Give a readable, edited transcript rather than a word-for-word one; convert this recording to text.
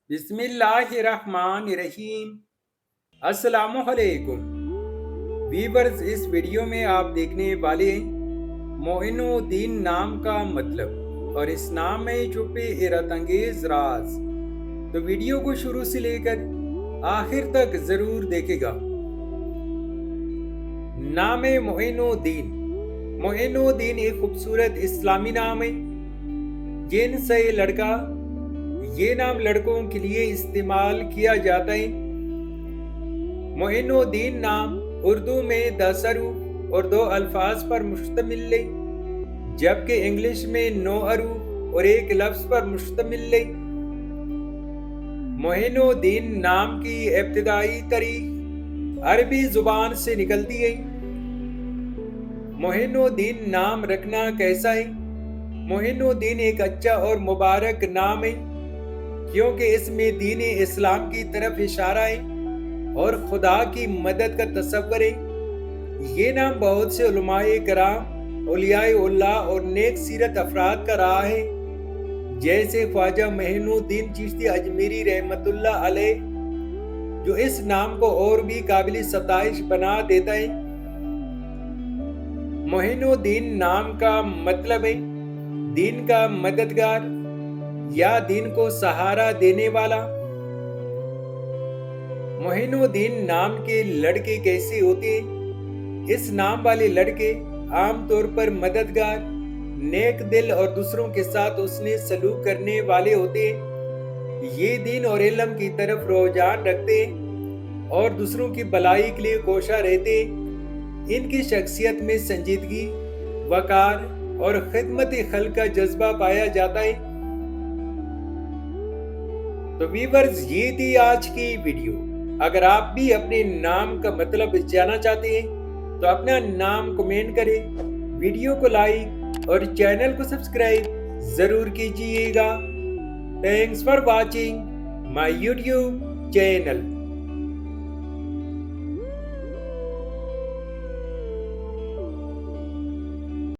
بسم اللہ الرحمن الرحیم۔ السلام علیکم ویورز، اس ویڈیو میں آپ دیکھنے والے ہیں معین الدین نام کا مطلب اور اس نام میں چھپے حیرت انگیز راز۔ تو ویڈیو کو شروع سے لے کر آخر تک ضرور دیکھے گا۔ نام معین الدین۔ معین الدین ایک خوبصورت اسلامی نام ہے۔ جنس ہے لڑکا۔ یہ نام لڑکوں کے لیے استعمال کیا جاتا ہے۔ معین الدین نام اردو میں 10 حروف اور 2 الفاظ پر مشتمل ہے، جبکہ انگلش میں 9 حروف اور 1 لفظ پر مشتمل ہے۔ معین الدین نام کی ابتدائی تاریخ عربی زبان سے نکلتی ہے۔ معین الدین نام رکھنا کیسا ہے؟ معین الدین ایک اچھا اور مبارک نام ہے، کیونکہ اس میں دین اسلام کی طرف اشارہ ہے اور خدا کی مدد کا تصور ہے۔ یہ نام بہت سے علماء کرام، اولیاء اللہ اور نیک سیرت افراد کا رہا ہے، جیسے خواجہ معین الدین چشتی اجمیری رحمت اللہ علیہ، جو اس نام کو اور بھی قابل ستائش بنا دیتا ہے۔ معین الدین نام کا مطلب ہے دین کا مددگار یا دین کو سہارا دینے والا۔ معین الدین نام کے لڑکے کیسے ہوتے ہیں؟ اس نام والے لڑکے عام طور پر مددگار، نیک دل اور دوسروں کے ساتھ حسن سلوک کرنے والے ہوتے ہیں۔ یہ دین اور علم کی طرف رجحان رکھتے ہیں اور دوسروں کی بھلائی کے لیے کوشاں رہتے ہیں۔ ان کی شخصیت میں سنجیدگی، وقار اور خدمت خلق کا جذبہ پایا جاتا ہے۔ تو ویورز، یہ تھی آج کی ویڈیو۔ اگر آپ بھی اپنے نام کا مطلب جاننا چاہتے ہیں تو اپنا نام کمنٹ کریں، ویڈیو کو لائک اور چینل کو سبسکرائب ضرور کیجیے گا۔ Thanks for watching my YouTube channel.